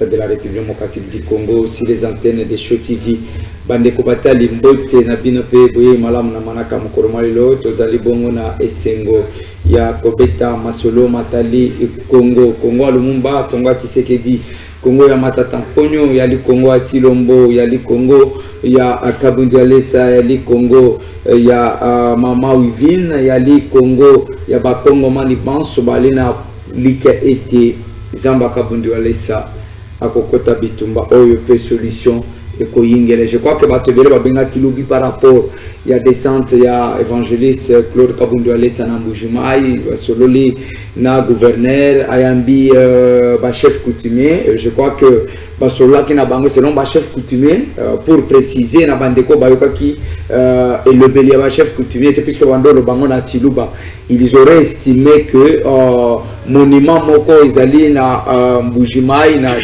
de la République démocratique du Congo, sur les antennes de Show TV. Bandeko batali mbote na bino pe boye malamu na manaka mukoromalilo tozali bongo na esengo ya kobeta masolo matali Congo Lumumba Congo Tshisekedi Congo ya Matata Mponyo yali Congo ya Chilombo yali Congo ya Kabundu Alesa yali Congo ya Mama Wivine yali Congo ya Bakongo mani banso balina lika ete Zamba Kabundu Alesa akokota bitumba oyo pe solution. Je crois que Batebele va bien kilobi par rapport il y a descente il y a évangéliste Claude Kabundu Alesa na Mbujimai sololi na gouverneur ayambi ba chef coutumier. Je crois que basola qui na bango selon ba chef coutumier pour préciser na bandeko bayoka qui et le bélier ba chef coutumier puisque bando le bango na Tiluba ils auraient estimé que monument moko izali na Mbujimai na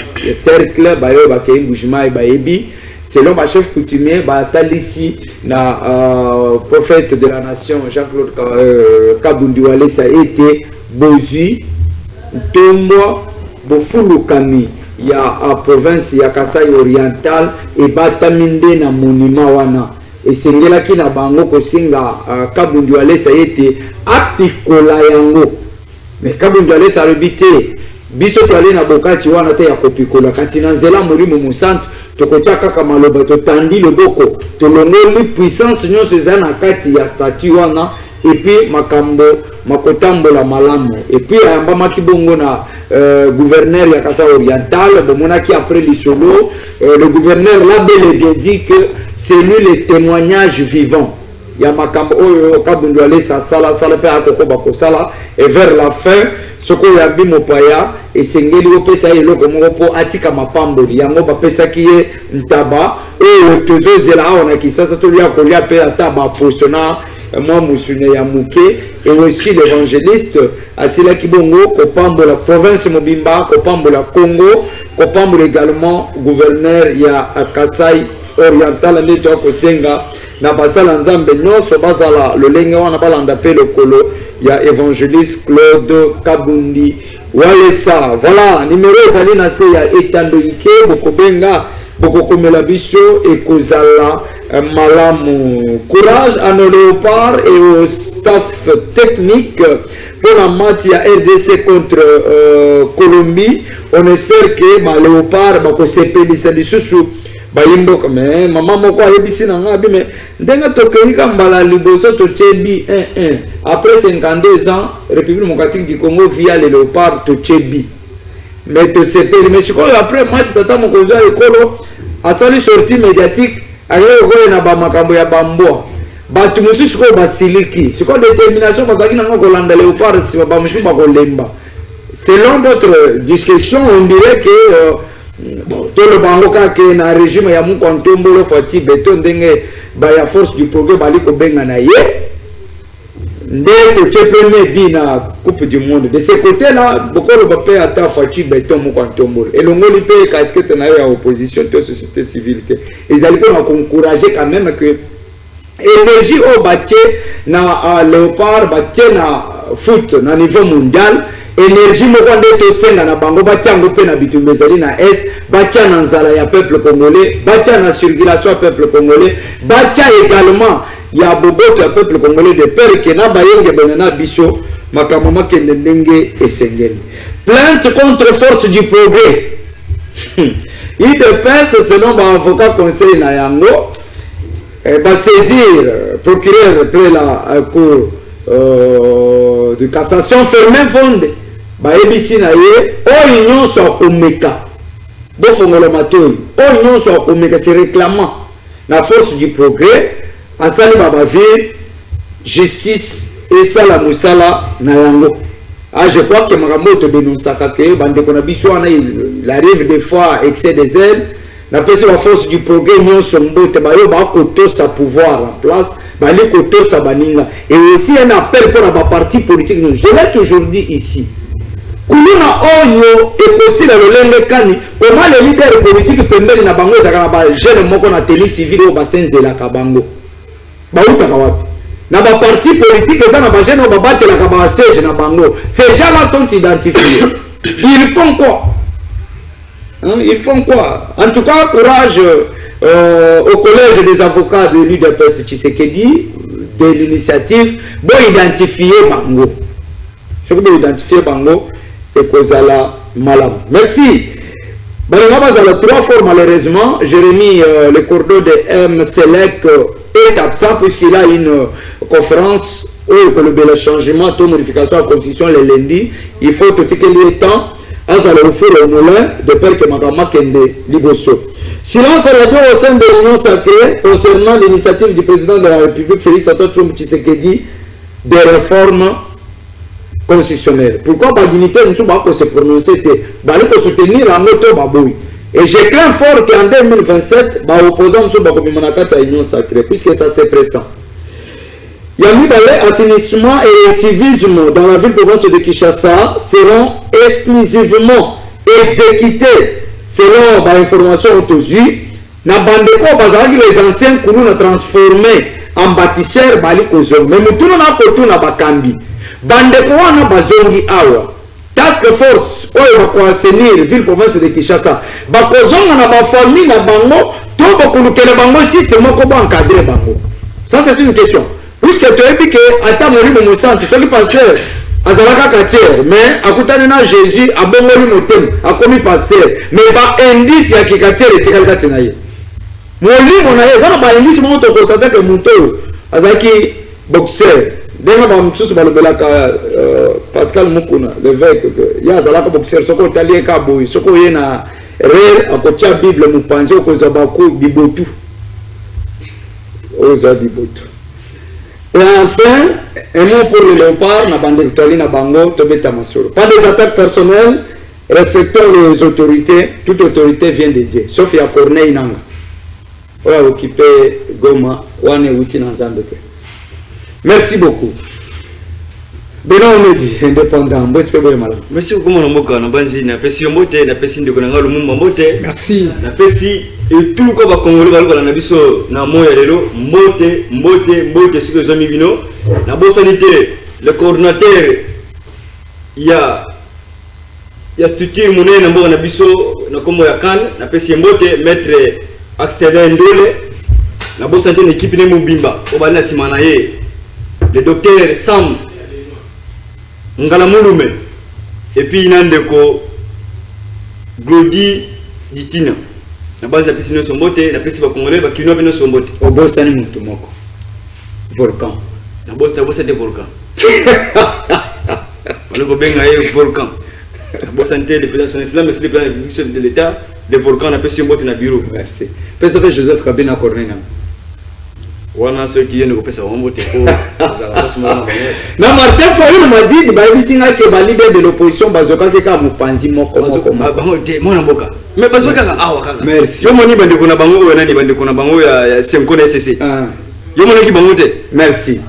cercle bayo ba ke Mbujimai ba ebi selon ma chef coutumier, Talisi, prophète de la nation, Jean-Claude Kabundu Alesa, a été Bozu, Tombo, Bofulukami, il y a la province, il y a Kasai oriental, et Bataminde na monument wana. Et c'est là qui na bango kosinga Kabundu Alesa a été apikola yango. Mais Kabundu Alesa a rebité. Biso toale na bokasi wana te ya kopikola kasi na nzela molimo musantu tokotia kaka maloba totandi loboko tolongoli puissance nyonso eza na kati ya statut wana et puis makambo makotambola malamu et puis ayambamaki bongo na gouverneur ya Kasai oriental bomonaki après lisolo le gouverneur l'a bel et bien dit que c'est lui le témoignage vivant ya makambo oyo Kabundu Alesa sala pe akoko bakosala et vers la fin soko ya bimopaya esengeli opesa eloko moko po atika mapamboli yango bapesaki ye ntaba oyo tozozela aona kisasa tolia kolia pe ataba posona moi musune ya muke et aussi l'évangéliste asila kibongo kopambola province mobimba kopambola Congo kopambola également gouverneur ya Kasai oriental ndeto kosenga na basala nzambe nyonso bazala lolenge wana balanda pe lokolo ya évangéliste Claude Kabundi Walesa. Voilà, numéro ezali na se ya etando ike bokobenga bokokomela biso et kozala malamu. Courage à nos léopards et au staff technique pour la match ya RDC contre Colombie. On espère que ba léopard bakosepelisa lisusu bayimbo mais maman moko ayebisi na nga bime ndenga tokeika mbala liboso tochebi 1-1 après 52 ans République démocratique du Congo via les léopards tochebi mais to sepeli mais après match tata mokoza ekolo asali sortie médiatique ayo ko na ba makambo ya bamboa batu mususu ko basiliki siko détermination bazaki na ngo landa léopard si ba mususu ba kolemba selon d'autres discussions on dirait que bon, tout le bangoka que na régime ya Mukontombolo Fati Beton ndenge ba ya force du progrès bali ko benga na ye ndeko premier bi na coupe du monde de ce côté là bokolo ba pe ata Fati Beton Mukontombolo et longoli pe casquette na ya opposition de société civile ils allaient pas encourager quand même que énergie au bâti na léopard bâti na foot na niveau mondial énergie moko ndeto tsenga na bango batiango pe na bitumbezali na est batia na nzala ya peuple congolais batia na circulation ya peuple congolais batia également ya boboto ya peuple congolais de peur que na bayenge benana biso makambo makende ndenge esengeli plainte contre force du progrès il dépense selon ba avocat conseil na yango va saisir procureur près la cour de cassation fermé fondé ba ebisi na ye o nyonso akomeka bo fongola matoi o nyonso akomeka se réclamant la force du progrès asali baba vie justice et sala musala na yango. Ah, je crois que makambo to dénonçaka que bande kona biso wana il arrive des fois excès des ailes la force du progrès nyonso mbote bayo ba koto sa pouvoir en place bali koto sa baninga et aussi un appel pour la parti politique. Je l'ai toujours dit ici kuluna oyo ekosi la lolenge kani comment les leaders politiques pembeni na bango ezaka na ba jeune moko na télé civile au basenzela ka bango ba utaka wapi na ba parti politique ezana ba jeune ba batela ka ba siège na bango ces gens là sont identifiés ils font quoi Hein, ils font quoi? En tout cas, courage au collège des avocats de l'UDPS Tshisekedi, de l'initiative, bon identifier Bango. Ce que bon identifier Bango et Kozala Malam. Merci. Bon, trois fois malheureusement, Jérémy, le cordon de M-Select est absent puisqu'il a une conférence où le changement, toute modification de la constitution le lundi. Il faut tout ce qu'il y ait temps. À le moulin de peur que Magama Kende Liboso. Silence radio au sein de l'Union sacrée concernant l'initiative du président de la République Félix Antoine Tshisekedi des réformes constitutionnelles. Pourquoi la dignité ne soit pas se prononcer, pour soutenir la moto Baboui. Et je crains fort qu'en 2027, les opposants ne soient pas comme l'Union sacrée, puisque ça c'est pressant. Il y a mis assainissement et civisme dans la ville province de Kinshasa seront exclusivement exécutés selon l'information autosuivie. Na bandeko bazaki les anciens koulou na transformé en bâtisseurs bali kozo. Mais mutuno na kotu na bakambi. Bandeko wana bazongi awa. Task force oyo bakoassainir ville province de Kinshasa. Bakozonga na bafamille na bango to bakulukele bango système moko ba encadrer bango. Ça c'est une question. Puisque tu as dit que ata mori mo centre, ce qui pasteur azalaka katier, mais akutani na Jésus abongoli motem, akomi pasteur, mais ba indice ya kikatier etikali kati na ye. Molimo na ye zana ba indice mo to kosata ke muto azaki boxeur. Denga ba mtsusu balobelaka Pascal Mukuna, l'évêque ya azalaka boxeur soko talié ka boy, soko ye na réel akotia Bible mu panzo ko zabako bibotu. Oza bibotu. Et enfin, un mot pour le léopard, na bande na bango, tobeta masoro. Pas des attaques personnelles, respectons les autorités, toute autorité vient de Dieu, sauf ya Corneille Nanga. On a occupé Goma, on est outil dans Zambeke. Merci beaucoup. Bena on dit indépendant, merci beaucoup mon mboka na banzi na pesi mbote na pesi ndeko na ngalo mumba mbote. Merci. Na pesi et tout le ko ba congolais ba na biso na moya lelo mbote siko zomi bino na bosalité le coordinateur ya structure monene na mboka na biso na kombo ya kan na pesi mbote maître Axel Ndole na bosalité l'équipe ne mobimba o ba na simana ye le docteur Sam Ngala Mulume et puis Nandeko Glody Ditina na base la piscine sombote na pesi ba congolais ba kino bino sombote au bosani mutu moko volcan na bossa de volcan wala ko benga e volcan na bossa nté de population islam mais c'est le plan de l'état de volcan na pesi sombote na bureau. Merci pesa Joseph Kabila Corneille wana ceux qui viennent kopesa wambote ko na Martin Fayulu m'a dit ba bisinga ke ba leader de l'opposition bazoka ke ka mupanzi moko bango te mona mboka mais bazoka ka awa kaka. Merci Yo moni bande kuna bango wana ni bande kuna bango ya Senko na SCC yo moni ki bango te. Merci.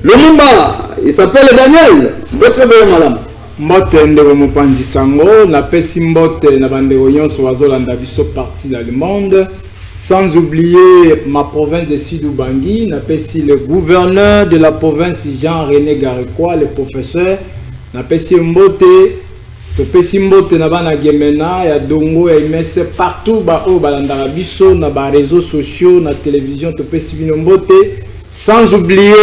Lumumba il s'appelle Daniel votre belle madame mbote ndeko mupanzi sango na pesi mbote na bande nyonso bazolanda biso parti dans le monde. Sans oublier ma province de Sidoubangi, n'a pas si le gouverneur de la province Jean-René Garekoa, le professeur, n'a pas si Mbote, to pesi Mbote na bana Gemena, ya Dongo, ya Imese, partout ba o balandara biso, na ba réseaux sociaux, na télévision, to pesi bino Mbote, sans oublier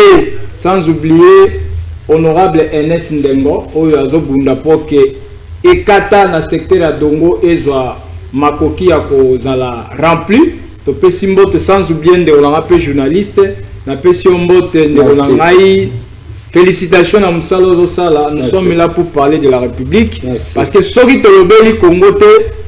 honorable Ernest Ndengo, oyo azo bunda poke ekata na secteur ya Dongo ezwa makoki ya kozala rempli to pesi mbote sans oublier de on appelle journaliste na pesi mbote de on ngai félicitations à Moussalo Zosala. Nous sommes là pour parler de la République. Merci. Parce que soki to lobeli Congo te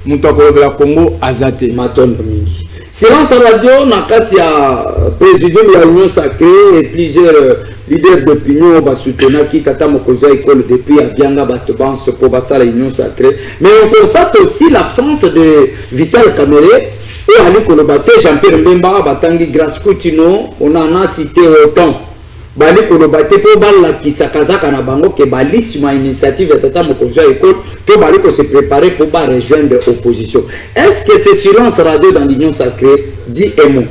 muto ko lobela Congo azate maton mingi silence radio na kati ya président de l'Union sacrée et plusieurs leaders d'opinion va soutenir qui kata mokozo école depuis à Bianga Batobans pour basala l'Union sacrée, mais on constate aussi l'absence de Vital Kamerhe et Ali Kolobate Jean-Pierre Mbemba Batangi Grace Coutinho. On en a cité autant Bali Kolobate pour bala kisakazaka na bango ke bali sima initiative ya tata mokozo école que bali ko se préparer pour ba rejoindre l'opposition. Est-ce que ce silence radio dans l'Union sacrée dit un mot?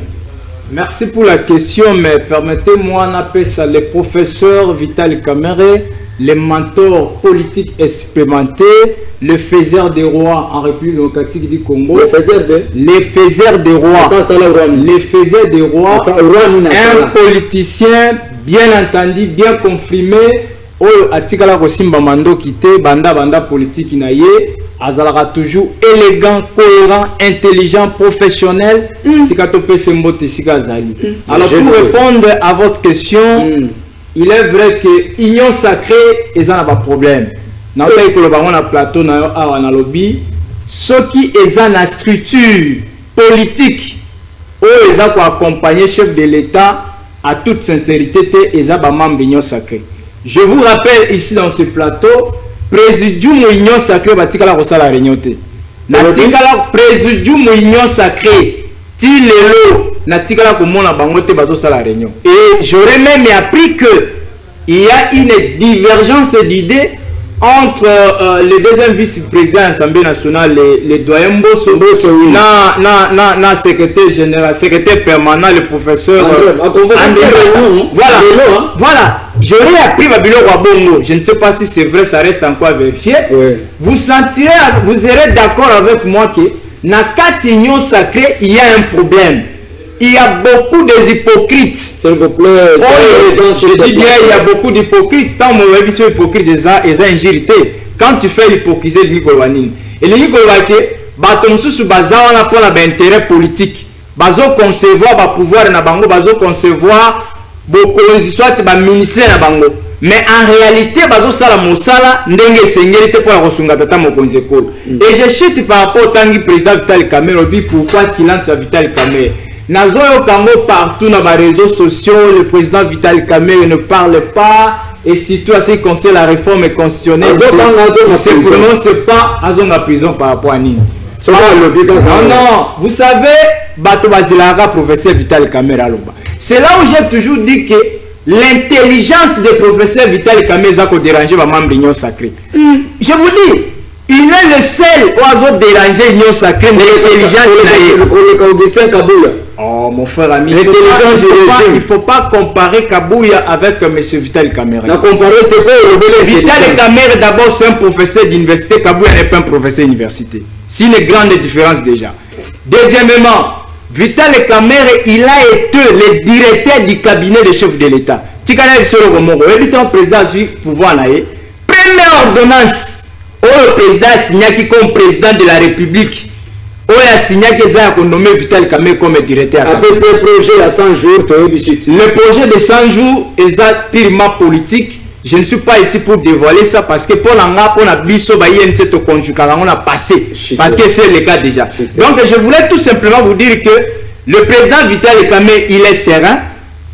Merci pour la question, mais permettez-moi d'appeler ça le professeur Vital Kamerhe le mentor politique expérimenté, le faiseur des rois en République démocratique du Congo. Le faiseur des rois. Les faiseurs des rois. Un politicien bien entendu, bien confirmé. Oyo atikala kosimba mando kité banda politique naie azalaka toujours élégant, cohérent, intelligent, professionnel. Tikato pese mbote sika zali. Alors pour répondre à votre question, il est vrai que union sacrée ils ont pas problème. Na tayi ko lobango na plateau na yo awa na lobby ceux qui ont na structure politique oyo ils ont ko accompagner chef de l'État à toute sincérité ils ont ba membre union sacrée. Je vous rappelle ici dans ce plateau, Présidium Union Sacrée batikala kosala réunion te. Natikala Présidium Union Sacrée ti lelo natikala komona bango te bazo sala réunion. Et j'aurais même appris que il y a une divergence d'idées entre le deuxième vice-président de l'Assemblée nationale, le doyen Mbosso, na secrétaire général, secrétaire permanent, le professeur voilà. J'aurais appris Babilo Wabongo. Je ne sais pas si c'est vrai, ça reste encore à vérifier. Ouais. Vous serez d'accord avec moi que dans quatre unions sacrées, il y a un problème. Il y a beaucoup d'hypocrites. S'il vous plaît. Je dis bien, il y a beaucoup d'hypocrites. Tant que vous êtes hypocrite, ils ont injurité. Quand tu fais l'hypocrisie, il y a et les gens qui sont pour l'intérêt politique. Ils concevoir le pouvoir, ils concevoir beaucoup soit ministère na bango mais en réalité bazo sala mosala ndenge sengerité pour la kosunga tata mokonzi ekolo. Et je chute par rapport au tangi président Vital Kamerhe. Pourquoi silence à Vital Kamerhe? Nazo yo kango partout dans les réseaux sociaux, le président Vital Kamerhe ne parle pas et surtout à ce qui concerne la réforme constitutionnelle il ne se prononce pas à la prison par rapport à Nini. Non, vous savez bato bazilara professeur Vital Kamerhe aloba. C'est là où j'ai toujours dit que l'intelligence des professeurs Vital Kamerhe a dérangé ma membre de l'Union Sacrée. Je vous dis, il est le seul qui a dérangé l'Union Sacrée de l'intelligence. Oh mon frère ami, il ne faut pas comparer Kabouya avec M. Vital Kamerhe. Vital Kamerhe d'abord c'est un professeur d'université, Kabouya n'est pas un professeur d'université. C'est une grande différence déjà. Deuxièmement, Vital Kamerhe, il a été le directeur du cabinet des chefs de l'État. Tikana Soro Gomongo, le président du pouvoir naïe. Première ordonnance, le président a signé comme président de la République. Il a signé que ça a nommé Vital Kamerhe comme directeur. Après ce projet à 100 jours, le projet de 100 jours est purement politique. Je ne suis pas ici pour dévoiler ça parce que pour la biso on a passé parce que c'est le cas déjà. Donc je voulais tout simplement vous dire que le président Vital Kamerhe il est serein,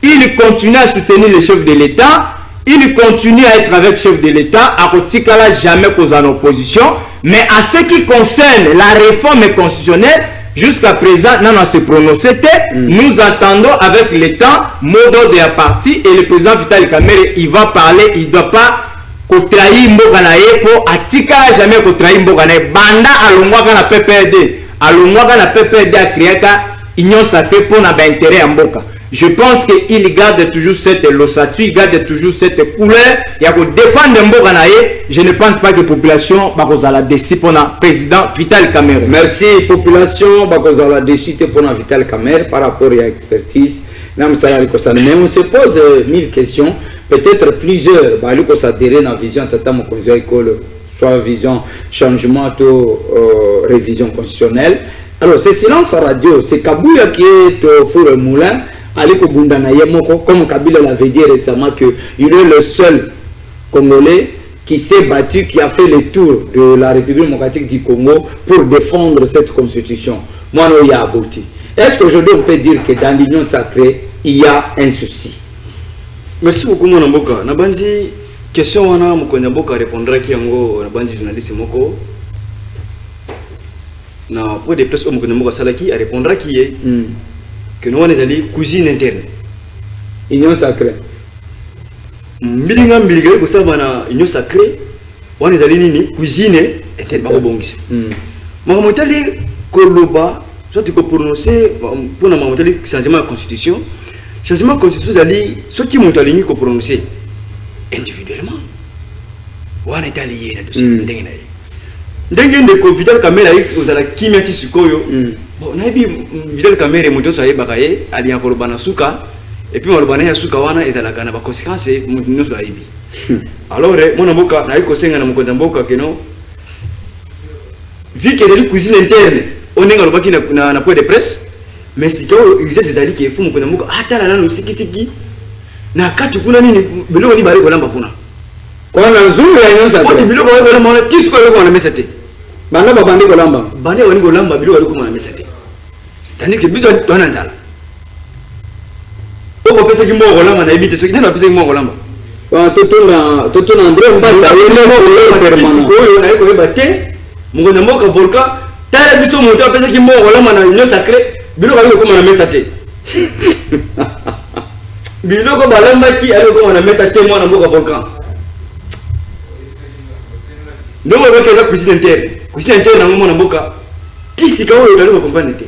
il continue à soutenir le chef de l'État, il continue à être avec le chef de l'État, à Kotikala jamais cause en opposition, mais à ce qui concerne la réforme constitutionnelle, jusqu'à présent, non, c'est prononcé. Nous attendons avec le temps, mot de la partie, et le président Vital Kamerhe, il va parler, il ne doit pas trahir Mboganaye pour Atikala jamais trahir Mboganaye. Banda alongwa na PPRD. Alongwa na PPRD a créé une union sacrée pour l'intérêt à Mboka. Je pense qu'il garde toujours cette ossature, il garde toujours cette couleur. Il y a que défendre Mboganaye. Je ne pense pas que la population va la décider pour le président Vital Kamerhe. Merci, population va la décider pour le Vital Kamerhe par rapport à l'expertise. Mais on se pose 1000 questions, peut-être plusieurs. On s'adhérer dans la vision Tata Mokonzi Ekolo, soit vision changement ou révision constitutionnelle. Alors, ce silence à radio, c'est Kabouya qui est au four et moulin. Comme Kabila l'avait dit récemment qu'il est le seul Congolais qui s'est battu, qui a fait le tour de la République démocratique du Congo pour défendre cette constitution. Moi, il y a abouti. Est-ce qu'aujourd'hui on peut dire que dans l'union sacrée, il y a un souci? Merci beaucoup, mon Mboka. Nabandi, question, on a mon Mboka répondra qui est Nabandi journaliste Moko. Na pour des places, mon Mboka Salaki répondra qui est. Que nous avons des cuisine interne. Union sacrée. Milinga milinga, vous savez, union sacrée, on est allé ni cuisine interne. Mais on est allé Koloba, soit tu peux prononcer pour la changement de constitution. Changement de constitution, c'est ce qui m'ont allé prononcer individuellement. wana est allié na dossier ndenge na ye ndenge ndeko Vital Kamerhe ayi ozala kimia ti sikoyo bon nayebi Vital Kamerhe moto nyonso ayebaka ye aliya koloba na suka et puis maloba na ya suka wana ezalaka na baconséquence moto nyonso ayebi alors mwana mboka nayebi kosenga na mokonzi ya mboka keno vu que ezali cuisine interne o ndenge alobaki na point de presse mais sikoyo usage ezali ke efu mokonzi ya mboka atala nano sikisiki na kati kuna nini biloko ni bale kolamba kuna kwa na nzuri ya nyonso ati biloko bale kolamba wana tisiko biloko na mesa te banda babandi kolamba bande wani kolamba biloko bale kuma na mesa te tandis que biso wana nzala oko pesa ki mboko kolamba na ebite soki nani pesa ki mboko kolamba totuna André Mbata yele permanent oyo na yeko yeba te mungo na mboka volcan tala biso moto pesa ki mboko kolamba na union sacrée biloko bale kuma na mesa te biloko balambaki ayoko na mesa te mwana mboka volcan ndongo bakeza cuisine interne na mwana mboka tisika oyo tali comprendre te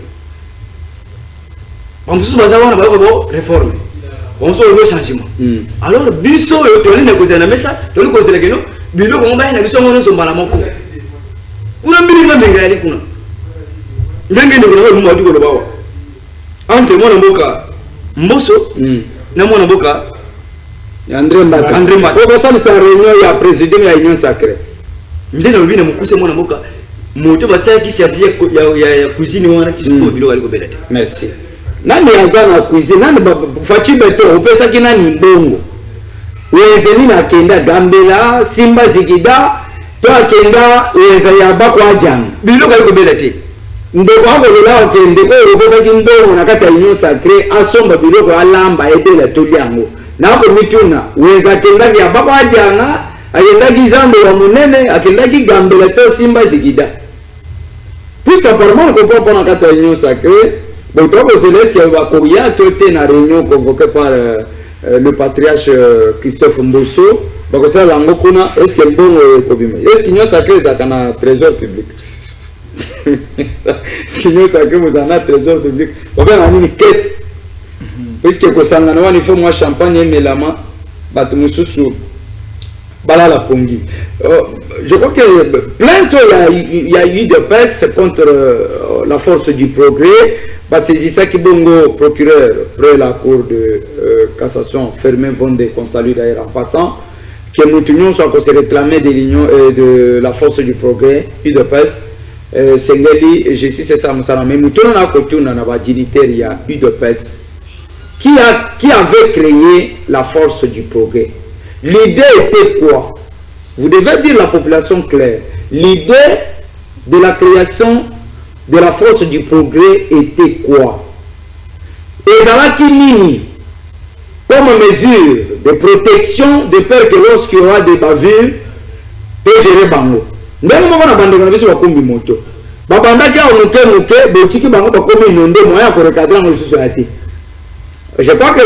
bamususu baza wana bayoko bo réforme bamususu bo changement alors biso oyo toli na kozela na mesa toli kozela keno biloko ngo na biso ngono sombala moko kuna mbili nga benga yali kuna ndenge ndeko na lumba tuko lobawa entre mwana mboka Mboso na mwana mboka André Mbata faut ça sa réunion ya président ya union sacrée ndena lobina mukuse mwana mboka moto basaya ki charger ya cuisine wana tisuko biloko aliko bela te merci nani azana cuisine nani fachi beto opesa ki nani mbongo wezeni na kenda gambela simba zigida to akenda weza ya bakwa jang biloko aliko bela te ndeko akolela okende ko opesa ki mbongo na kati ya union sacrée asomba biloko alamba ebela toliango nako mituna weza kenda ya bakwa janga akendaki zambe wa munene akendaki gambela to simba zigida puisque apparemment on comprend pas dans la réunion sacrée bon toi vous laisse qu'il va courir tout na réunion convoquée par le patriarche Christophe Mbosso parce que ça lango kuna est-ce que bon kobima est-ce qu'il y a sacré dans un trésor public est-ce qu'il y a sacré dans un trésor public on va en une caisse puisque kosangana wani faut moi champagne et melama batu mususu Balala Pongi. Je crois que plainte il y a eu de presse contre la force du progrès parce que c'est ça qui bongo procureur près la cour de cassation fermée Vendée qu'on salue d'ailleurs en passant que nous tenions soit qu'on se réclamait de l'union de la force du progrès eu de presse Sengeli je sais c'est ça mais nous tenons à côté on a dignitaire il y a eu de presse qui avait créé la force du progrès. L'idée était quoi? Vous devez dire à la population claire. L'idée de la création de la force du progrès était quoi? Et Zalaki Nini, comme mesure de protection, de peur que lorsqu'il y aura des bavures, peut gérer Bango. Nous avons bandé sur la moto. Babandaki a muke, botiki Bango, bakomi inondé, moyen pour recadrer dans le société. Je crois que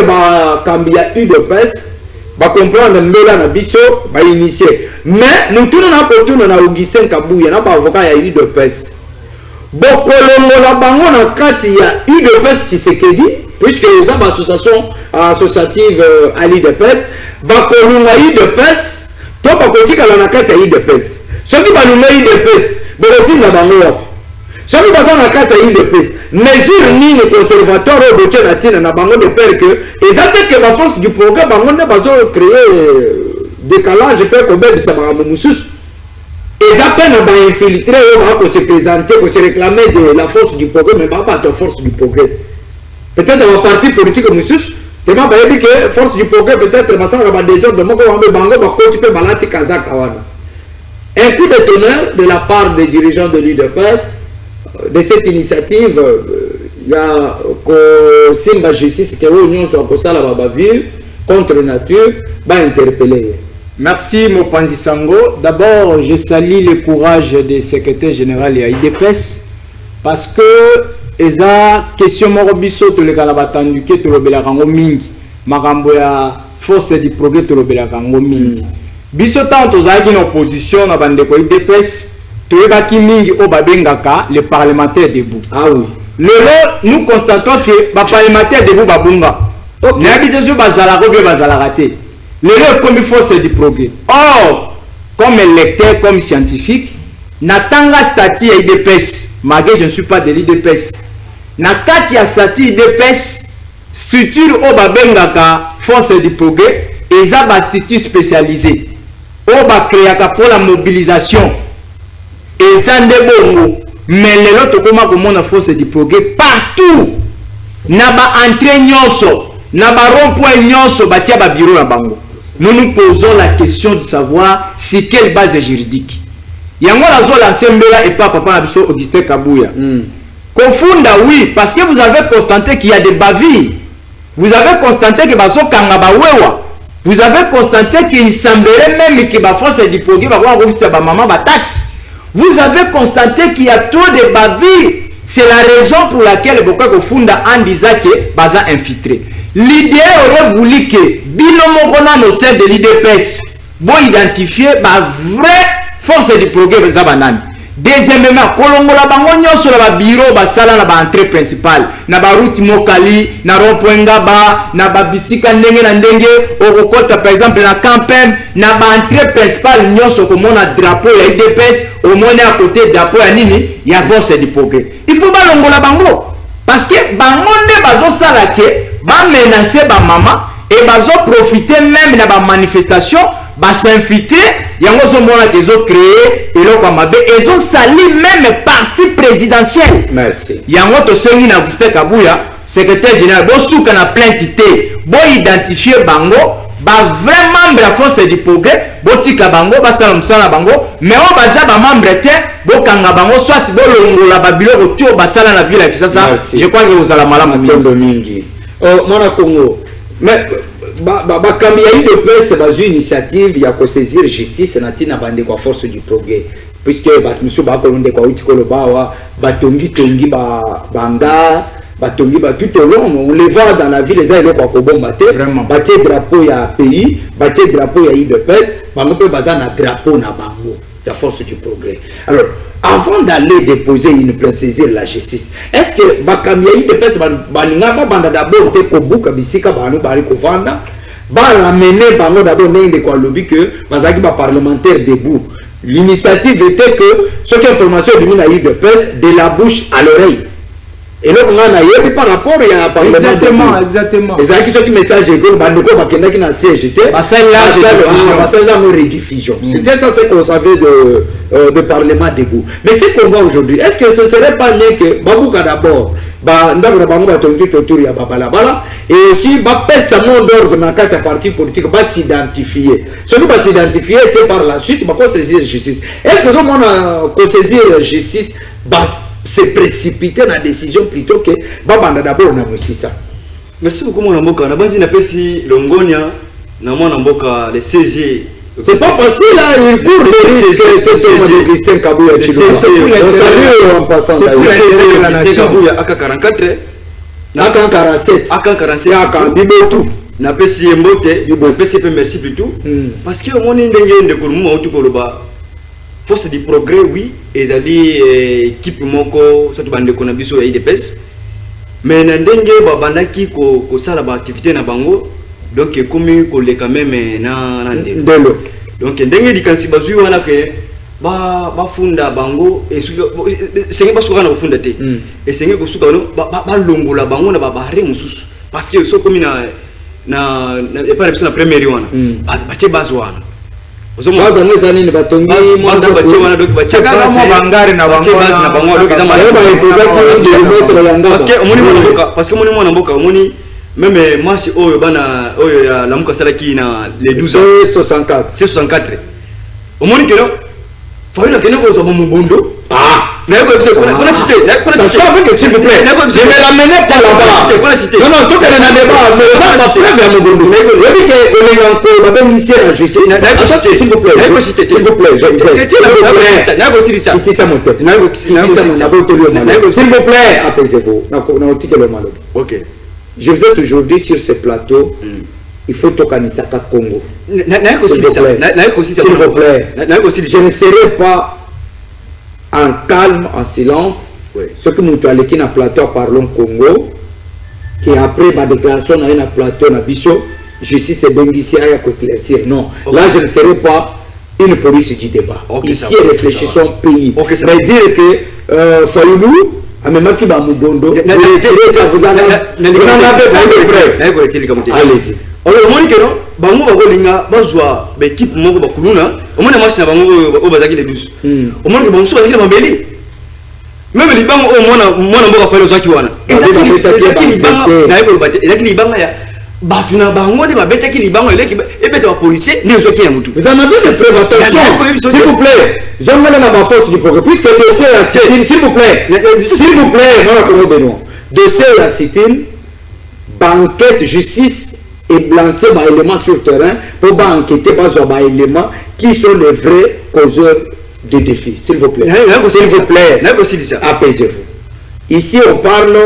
quand il y a eu de presse, va comprendre mbela na biso va initier mais nous tournons na pour tourner na Augustin Kabouya na ba avocat ya eu de presse bokolongo la bango na kati ya eu de presse Tshisekedi puisque les associations associatives ali de presse bakolonga eu de presse to bakotika la na kati ya eu de presse soki balunga eu de presse bokotinga bango soki baza na kati ya eu de presse mesure nini conservatoire au botte na tina na bango de peur que exactement que la force du progrès bango ne bazo créer décalage peut ko bebisa ba mususu exactement ba infiltrer on va se présenter pour se réclamer de la force du progrès mais pas de force du progrès peut-être dans la partie politique mususu tellement ba dit que force du progrès peut-être basanga ba désordre moko wa bango ba ko tu peux balati kazaka wana un coup de tonnerre de la part des dirigeants de l'UDPS de cette initiative, il y a Simba Justice qui est l'union sur la Babaville contre nature, va interpeller. Merci Mopanzi Sango. D'abord, je salue le courage des secrétaires généraux et IDPS parce que les questions morobiso to le kalabatandu ke to lobela kango mingi makambo ya force du progrès to lobela kango mingi biso tanto zaki na opposition na bande ko IDPS Toyebaki mingi o babengaka les parlementaires debout. Ah oui. Nous constatons que les parlementaires debout babunga. N'habite sur bazala ou bien bazala raté. Comme force du progrès. Or, comme lecteur, comme scientifique, natanga stati ya IDPS, malgré je ne suis pas de l'IDPS. Na kati ya stati IDPS, structure au babengaka force du progrès, eza ba institut spécialisé. Au ba créaka pour la mobilisation. Eza nde bongo, mais lelo tokoma komona force du progrès partout. Na ba entrée nyonso, na ba rond-point nyonso batia ba bureau na bango. Nous nous posons la question de savoir si quelle base juridique. Yango lazo lancer mbela et pas papa Nabiso Augustin Kabouya. Confunda oui, parce que vous avez constaté qu'il y a des bavilles. Vous avez constaté que baso kangaba wewa. Vous avez constaté qu'il semblerait même que la France du progrès va voir ba maman ba taxe. Vous avez constaté qu'il y a trop de bavilles. C'est la raison pour laquelle beaucoup confunda en disant que baza infiltré. L'idée aurait voulu que Binomokona au sein de l'IDPS bon identifier ma vraie force du progrès de Zabanan. Deuxièmement, kolongola bango nyonso na ba bureau ba sala na ba entrée principale na ba route Mokali na rond-point Ngaba na ba bisika ndenge na ndenge okokota par exemple na campem na ba entrée principale nyonso komona drapeau ya IDPS au moins à côté drapeau ya nini ya force du progrès. Il faut ba longola bango parce que bango nde bazo sala ke ba menacer ba maman et bazo profiter même na ba manifestation ba s'inviter yango zo mona que zo créer et lo kwa mabe et zo sali même parti présidentiel. Merci. Yango to sengi na Augustin Kabouya secrétaire général bo souka na plainte té bo identifier bango ba vrai membre la force du progrès bo tika bango ba sala msala bango mais on baza ba membre té bo kanga bango soit bo longola ba biloko to ba sala na ville ya Kinshasa. Je crois que vous allez malamu mingi. Mwana Congo mais bakambi ya UDPS bazwi initiative ya kosaisir justice na tina bande kwa force du progrès puisque batmiso bakolonde kwa utikolo bawa batongi banga batongi tout au long on les voit dans la ville les kwa kobomba te batie drapeau ya pays batie drapeau ya UDPS bango pe baza na drapeau na bango la force du progrès. Alors avant d'aller déposer une plainte saisir la justice, est-ce que bakambi ya UDPS baninga banda d'abord te kobuka bisika banu bari kovanda ba ramener bango d'abord ndenge kwa lobby que bazaki ba parlementaire debout. L'initiative était que ce qui information du mina UDPS de la bouche à l'oreille. Et là on a eu par rapport à parlement exactement les acquis qui message que bandeko bakenda qui na CGT ba la rediffusion. C'était ça ce qu'on savait de parlement debout. Mais ce qu'on voit aujourd'hui, est-ce que ce serait pas mieux que Babouka d'abord ndako na bango batongi autour ya babalabala et aussi bapesa mot d'ordre na kati ya parti politique ba s'identifier. Celui ba s'identifier était par la suite ba saisir justice. Est-ce que on a saisir justice se précipiter dans la décision plutôt que babanda d'abord na musisa. Merci beaucoup mon amboka na banzi na pesi longonia na mon amboka le CG. C'est pas facile là, il court de Christian Kabouya tu le en passant la nation Kabouya AK44 na AK47 AK Bibotu na pesi mbote na pesi merci plutôt parce que on ndenge ndeko mu auto koloba force du progrès oui ezali équipe moko surtout bande ko na biso ya IDPS mais na ndenge babandaki ko sala ba activité na bango donc comme ko le quand même na ndelo donc ndenge dikansi bazui wana ke ba funda bango et senge ba suka na funda te et senge ko suka no ba longola bango na ba bare mususu parce que so comme na pas na première wana ba che bazwana baza nezani ni batongi mwanzo bache wana doki bache kama bangari na bango na bango doki za parce que moni mwana mboka moni même marche oyo bana oyo ya lamuka salaki na les 12 ans c'est 64 omoni que non faut une que nous sommes mubundo mais quoi c'est quoi cité ça fait que s'il vous plaît je vais l'amener par là-bas non tout est dans débat mais pas très vers mubundo mais oui que on est encore ba bénéficier la justice s'il vous plaît s'il vous plaît s'il vous plaît apaisez-vous na otike le malo. OK. Je vous ai aujourd'hui sur ce plateau. Il faut tokanisa ka Congo. S'il vous plaît. Je ne serai pas en calme, en silence. Ce que nous avons dit dans le plateau parlons Congo, qui après ma déclaration dans le plateau na biso, justice et bénéficiaire à éclaircir. Non, là je ne serai pas une police du débat. Okay, ici, réfléchissons pays. Okay, mais dire que Fayoulou, à même qui va Moubondo, vous en avez preuves. Allez-y. Alors, au moins que non, bango bakolinga bazwa l'équipe moko bakuluna, au moins match na bango au bazaki les 12. Au moins que bango bazaki na bambeli. Même les bango au moins mboka falo zaki wana. Ezaki libanga na yeko bate, ezaki libanga ya batuna bango de babetaki libanga eleki ebeta ba policier ne zoki ya mutu. Vous en avez des preuves, attention. S'il vous plaît. J'emmène ma force du progrès. Puisque dossier à Citine, s'il vous plaît. S'il vous plaît, moi Benoît. Dossier à Citine, banquette justice et blancer par éléments sur le terrain pour enquêter par éléments qui sont les vrais causeurs de défis. S'il vous plaît. S'il vous plaît. Apaisez-vous. Ici, on parle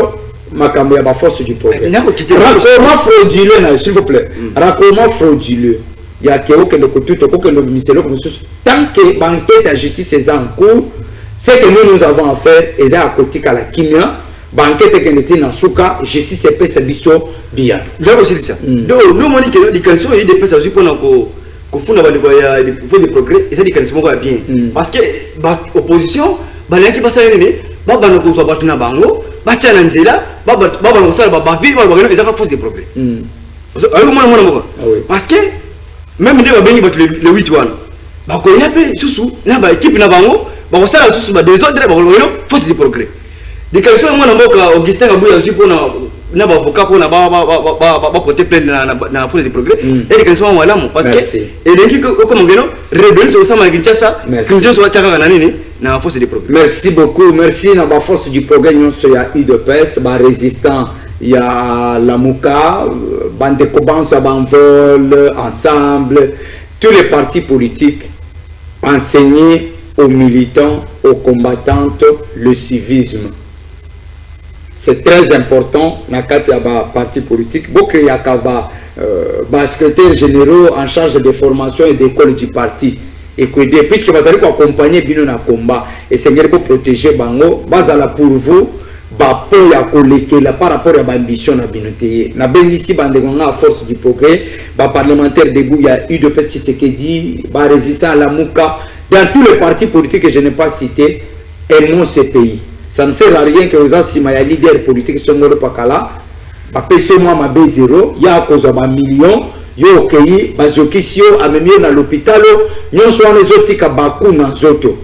de la force du progrès. Raccourement frauduleux, s'il vous plaît. Raccourement frauduleux. Il y a que le côté que le ministère tant que l'enquête de justice est en cours, c'est que nous avons à faire et à côté à la Kimia. Banquette que n'était dans souka, justice et paix biso bien. J'ai aussi dit ça. Donc nous on dit que les candidations il des personnes pour qu'on fonde des progrès et ça dit que c'est bien. Parce que l'opposition, les qui passent à l'année, bana ko so batuna bango, bacha na nzela, bana ko sala ba vie ba ngana ezaka force de progrès. Parce que même ndé ba bengi bat le 8 wana. Ba ko yape susu na ba équipe na bango, ba ko sala susu ba désordre ba ko force de progrès. Les questions moi na mboka Augustin Kabouya aussi pour na ba avocat pour na ba porter plainte na force de progrès et les questions moi là parce que et donc comme ngeno rebelle sur ça ma Kinshasa Kinshasa soit chaka na nini na force de progrès. Merci beaucoup, merci na ba force du progrès nous il y a UDPS ba résistant il y a la Mouka bande Koban ça banvol ensemble tous les partis politiques enseigner aux militants aux combattantes le civisme. C'est très important dans le parti politique. Beaucoup il y a secrétaire généraux en charge des formations et d'école du parti. Et puisque vous allez accompagner bien dans combat et c'est pour protéger Bango, bazala pour vous, ba pour ya collecter par rapport à l'ambition na binoté. Na ben ici bandegonga à force du progrès, ba parlementaire debout il y a eu de Tshisekedi, ba résistant à la Mouka, dans tous les partis politiques que je n'ai pas cités, aimons ce pays. Ça ne sert à rien que vous ayez un leader politique qui sont pakala, moi ma B0, il y a cause de millions, il y a ok, bazokisio, amemio na l'hôpital, yon soit les autres qui baku na zoto.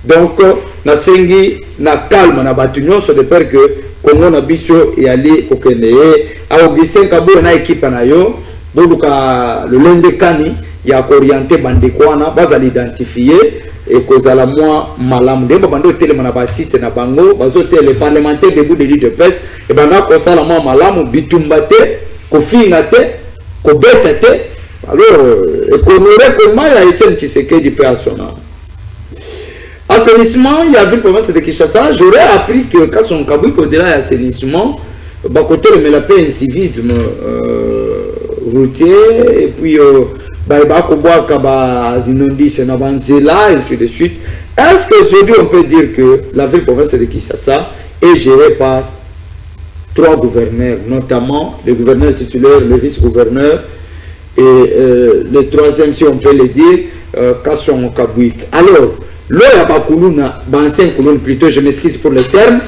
Donc, na sengi, na calme, na batunyon, sur de peur que Congo na biso et aller au Kenya. A Augustin Kabou na équipe na yo, boluka le lundi kani, il y a orienté bandekwana, bas à l'identifier. Et cause à la moi malam de bando télé na ba site na bango bazote les parlementaires debout de l'UDPS et banda ko sala moi malam bitumbate ko finate ko betete alors et qu'on aurait comment il a été Tshisekedi du personnel assainissement il y a vu province de Kinshasa j'aurais appris que quand son Kabou au-delà de l'assainissement bah côté le mélapé un civisme routier et puis est-ce qu'aujourd'hui on peut dire que la ville province de Kinshasa est gérée par 3 gouverneurs, notamment le gouverneur titulaire, le vice-gouverneur et le 3e, si on peut le dire, Kasson Kabouik. Alors, l'eau à Bakuluna, Bansen Kouloun plutôt, je m'excuse pour le terme,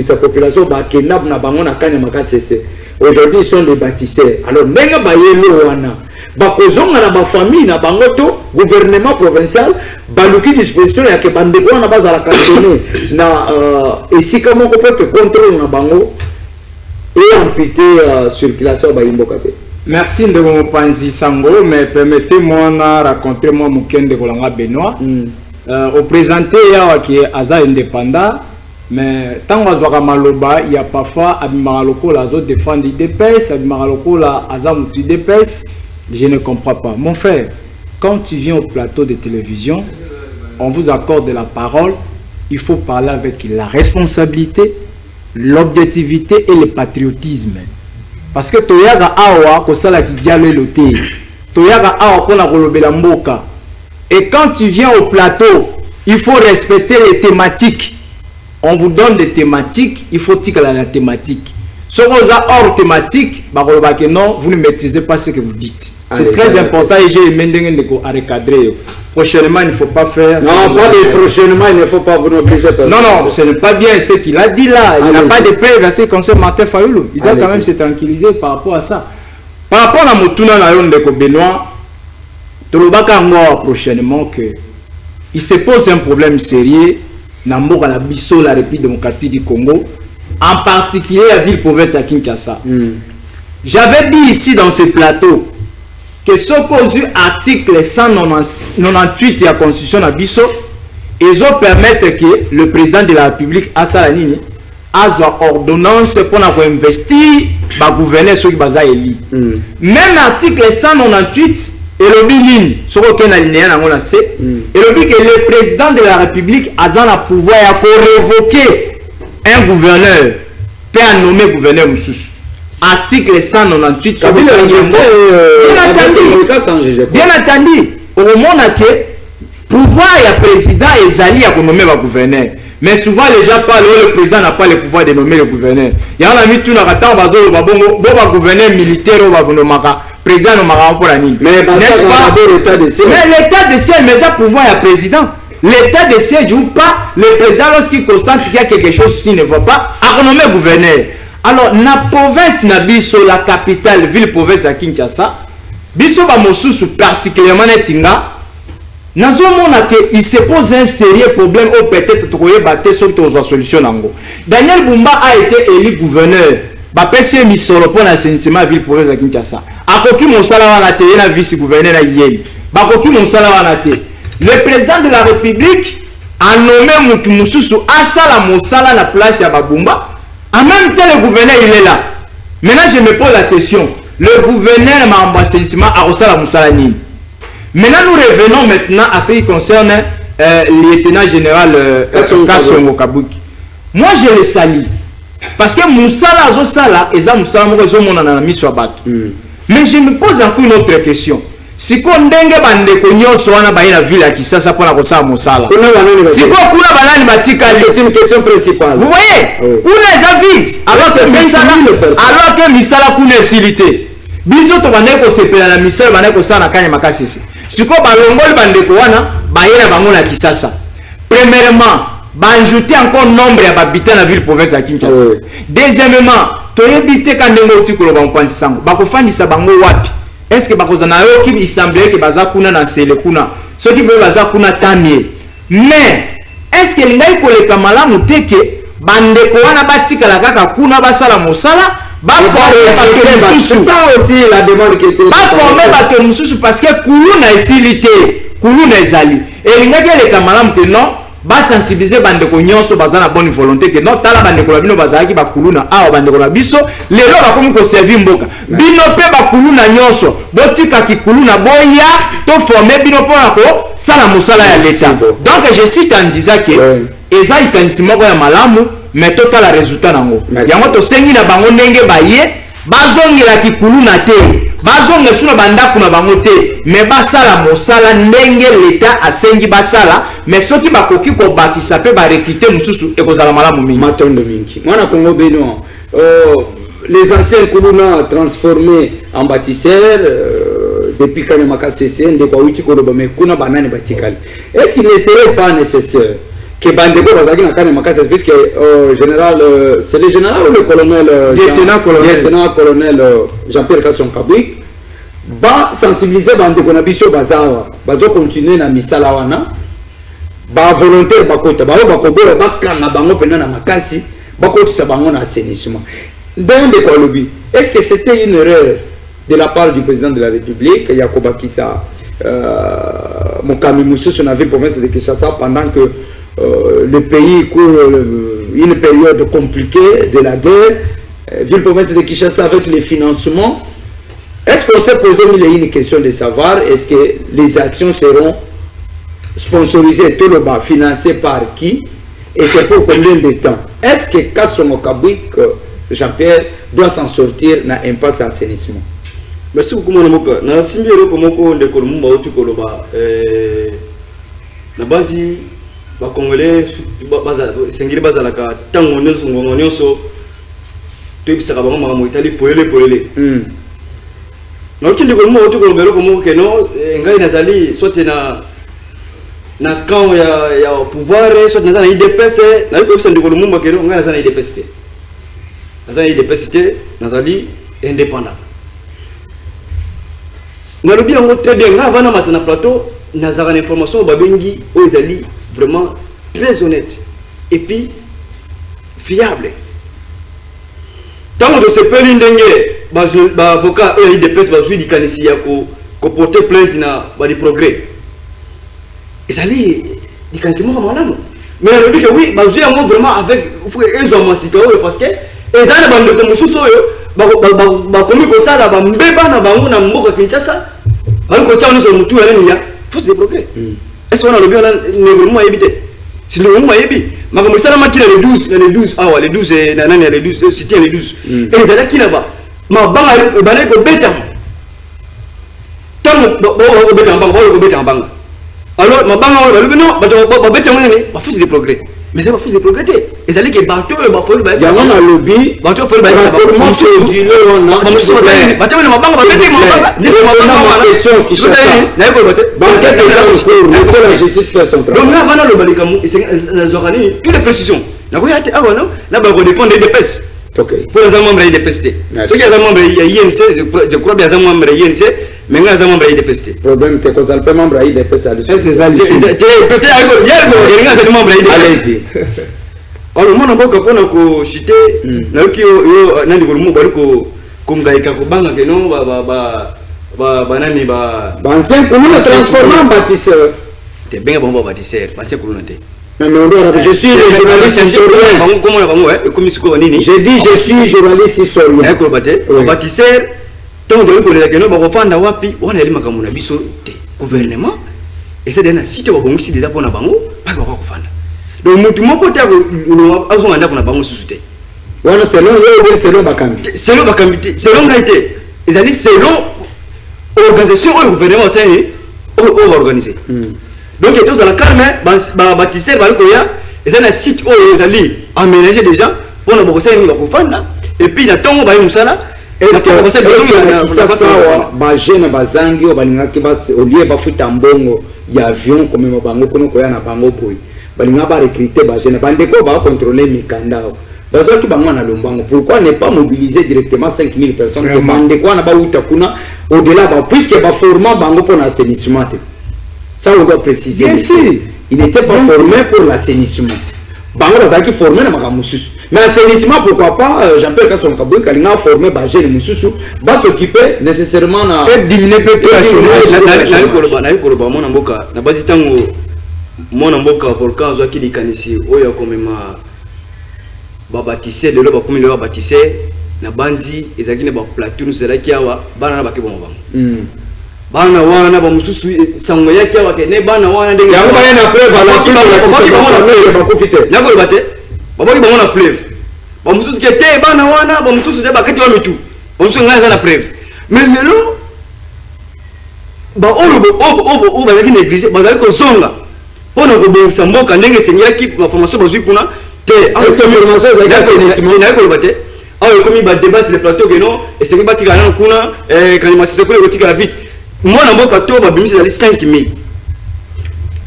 sa population, aujourd'hui ils sont les bâtisseurs. Alors, même famille na bangoto gouvernement provincial baluki disposition ya ke bandeko na bazala cantonné na esika moko peut contrôle na bango et amputer circulation ba imbokate. Merci de mon Panzi Sango, mais permettez-moi de raconter moi Mukende Kolanga Benoît. Au présenté qui est Aza indépendant, mais tant que maloba il y a parfois abimaraloko la zone défendre l'IDPS, abimaraloko la Aza Mouti d'IDPS. Je ne comprends pas. Mon frère, quand tu viens au plateau de télévision, on vous accorde la parole, il faut parler avec la responsabilité, l'objectivité et le patriotisme. Parce que toyaga awa kosala ki dialo elote. Toyaga awa pona kolobela mboka. Et quand tu viens au plateau, il faut respecter les thématiques. On vous donne des thématiques, il faut tirer la thématique. Si vous êtes hors thématique, non, vous ne maîtrisez pas ce que vous dites. C'est très important et j'ai aimé à recadrer. Prochainement, il ne faut pas faire... Non, pas de prochainement, il ne faut pas vous obliger. Non, non, ce n'est pas bien ce qu'il a dit là. Il n'a pas de preuves à ce qui concerne Martin Fayoulou. Il doit quand même se tranquilliser par rapport à ça. Par rapport à Motuna Nayon de Benoît, Tolobaka Ngoa prochainement que il se pose un problème sérieux dans la Bisso, la République démocratique du Congo, en particulier la ville-province à Kinshasa. J'avais dit ici dans ce plateau que ce cause article 198 de la Constitution de Bisso, ils ont permettre que le président de la République, Assalanini, a une ordonnance pour investir le gouverneur sur le élu. Même l'article 198 et le bilin sur aucun alinéa et le dit que le président de la République a le pouvoir de révoquer un gouverneur peut nommer gouverneur Moussous. Article 198 sur bien entendu au moment que pouvoir et président est allié à nommer le gouverneur. Mais souvent les gens parlent où le président n'a pas le pouvoir de nommer le gouverneur. Il y a mis tout le temps gouverneur militaire ou président pour la nuit. Mais n'est-ce pas l'état de siège? Mais l'état de siège, mais ça pouvoir à président. L'état de siège ou pas, le président lorsqu'il constate qu'il y a quelque chose s'il ne va pas, à nommer gouverneur. Alors, la province na biso, la capitale, ville province à Kinshasa, biso ba mosusu particulièrement netinga, il se pose un sérieux problème ou peut-être trouver battre sur la solution. Daniel Bumba a été élu gouverneur. Bapesi misoro pour l'assainissement ville province à Kinshasa. Akoki mosala wana te na vice-gouverneur na Yeli. Bakoki mosala wana te. Le président de la République a nommé Moutou Moussousou asala mosala na place ya Babumba. En même temps le gouverneur il est là. Maintenant je me pose la question. Le gouverneur m'a l'assainissement a osala mosala ni. Maintenant nous revenons maintenant à ce qui concerne le lieutenant général Kassongo Kabuki. Moi je le salue. Parce que Moussala Zosala et ça Moussala Moussala mission bateau. Mais je me pose encore une autre question. Si qu'on dengue bande konyo soana baina ville à Kisasa pour la kosa Moussala. Si quoi kuna banani batika c'est une question principale. Vous voyez? Kuna za vite alors que Moussala kuna silité. Biso to bande ko sepela na Moussala bande ko sana kanya makasisi. Si quoi balongol bande ko wana baina bango na Kisasa. Premièrement ajouter encore nombre d'habitants de la ville province à Kinshasa. Deuxièmement, tu as habité quand tu es en Pansango. Bakofandisa bango wapi. Est-ce que bakozana yo qui il semblait que baza kuna na sele kuna. Ce qui veut baza kuna tamie. Mais est-ce que ngai koleka malamu teke bande ko wana batika la kaka kuna basala mosala ba former c'est ça aussi la demande qui était ba former bato mususu parce que kuluna esilité kuluna ezali. Et ngai koleka malamu que non ba sensibiliser bande ko nyonso bazana bonne volonté que non tala bande ko bino bazaki ba kuluna awa bande ko biso lelo ba komi ko servir mboka bino pe ba kuluna nyonso botika ki kuluna boya to former bino pona ko sala musala ya l'état. Donc je cite en disant que eza ikanisimo ko ya malamu mais total résultat nango yango to sengi na bango ndenge baye bazongela ki kuluna te bazonga suna banda kuna bango te mais basala mosala ndenge l'état asengi basala mais soki bakoki ko bakisa pe ba recruter mususu ekozala malamu mingi matondo mingi mwana Congo Benoît les anciens kuluna transformés en bâtisseurs depuis quand maka CCN de Bauti Koloba mais kuna banane batikali est-ce qu'il ne serait pas nécessaire que bandeko bazaki na kana maka parce que général c'est le général ou le colonel lieutenant colonel Jean-Pierre Kasson Kabouik ba sensibiliser bandeko na biso bazawa bazo continuer na misala wana ba volontaire bakota ba bakobola bakanga bango pena na makasi bakotisa bango na assainissement ndenge ko lobi est-ce que c'était une erreur de la part du président de la République Yakoba Kissa Mokami Moussousou na ville province de Kinshasa pendant que le pays court une période compliquée de la guerre, ville province de Kinshasa avec les financements. Est-ce qu'on s'est posé une question de savoir est-ce que les actions seront sponsorisées, tout le bas, financées par qui et c'est pour combien de temps? Est-ce que Kassongo Kabouik, Jean-Pierre, doit s'en sortir dans l'impasse assainissement? Merci beaucoup, mon ami. Na simbi roko moko de kolumba otu koloba na bandi ba congolais baza sengiri baza la ka tango nyonso ngongo nyonso to bisaka bango mama itali polele na Donc il dit que moi autour de l'obéro comme que non ngai nazali soit na camp ya pouvoir soit na IDPS na ko bisa ndiko lumumba que non ngai nazali IDPS nazali IDPS nazali indépendant na lobi yango très bien ngai vana matana plateau nazara information babengi oyezali vraiment très honnête et puis fiable. Tant que ce peu l'indenge, avocat et des presse va jouer du canissi à porter plainte na des progrès. Et ça allait du canissi moi madame. Mais on dit que oui, bah jouer vraiment avec ils ont massacré parce que les gens bande de mususu yo ba komi ko sala ba mbeba na bango na mboka Kinshasa. Ba ko tcha on mutu ya ni ya force de progrès. Est-ce qu'on a le bien ne vraiment éviter? Si le moment est bien, mais comme ça, les 12, ah ouais, les 12, les 12, c'était les 12. Et les là qui là-bas, ma banque, balai ko bêta. Tant que bêta en banque. Alors, ma banque, non, bêta on force de progrès. Mais ça va force de progrès. Et ça dit que bateau, le bateau, il y a un lobby, bateau, il faut le comment se dit le on a. Bateau, ma banque va bêter, ma banque. Laisse-moi question qui cherche. N'est-ce pas la justice fait son travail. Donc là, voilà le balikamu, et toutes les précisions. La royauté, ah non, là, on va défendre des DPS. Pour les membres des DPST. Ceux qui sont membres de l'INC, je crois bien qu'ils sont membres de l'INC, mais ils sont membres de l'IDPST. Le problème, c'est qu'ils sont pas membres de l'IDPST. C'est ça, peut-être qu'il y a des membres de l'IDPST. Allez-y. Alors, moi, je vais vous citer, je vais vous kungaika kubanga keno banani ba ancien commun transformé en bâtisseur. T'es bien bon bâtisseur, ancien commun t'es. Mais je suis journaliste historien. Comment on va comme j'ai dit je suis journaliste historien. Bâtisseur, tant de que les keno ba fanda wapi, on a elima kamuna biso te gouvernement et c'est dans site wa bongi déjà pona bango, pas ba ko fanda. Donc mutu moko te azo nganda pona bango susute. Voilà, selon Bakambi. Selon Bakambi, selon Gaïté. Ils ont dit selon l'organisation ou le gouvernement, c'est organisé. Donc, il y a tous à la calme, bâtisseur, ils ont un site où ils ont aménagé des gens pour nous bosser pour faire. Et puis, il y a tant de gens et il y a des gens qui ont bazangi au lieu de faire un bongo, il y a avion comme un bango, comme un bango boy. Ils ont recruté des gens, ils ont contrôlé les mikandao. Pourquoi ne pas mobiliser directement 5000 personnes au-delà, puisque les formats pour l'assainissement. Ça, on doit préciser. Il n'était pas formé pour l'assainissement. Bango qui formé dans ma mais l'assainissement, pourquoi pas, Jean-Pierre Kasson Kabou, quand il a formé Bagé et Moussoussou, va s'occuper nécessairement de diminuer peut-être la chômage. Bâtisseur de l'eau comme le bâtisseur na bandi ezaki na ba plateau nous sera kiawa bana na ba kebongo bango bana wana ba mususu sango ya kiawa ke ne bana wana ndenge yango ba na preuve ala ki ba profiter na ko bate ba boki bango na fleuve ba mususu ke te bana wana ba mususu de ba kati wa mitu ba mususu ngala na preuve mais lelo ba obo ba ki négliger ba ko zonga pona ko bongisa mboka ndenge sengela ki ma formation ba kuna. Est-ce que l'information est l'assainissement? Comme il y a débat sur le plateau que non, et c'est que bâtir la kuna, quand il m'a dit que le la vite. Moi, dans mon plateau, je vais 5 000.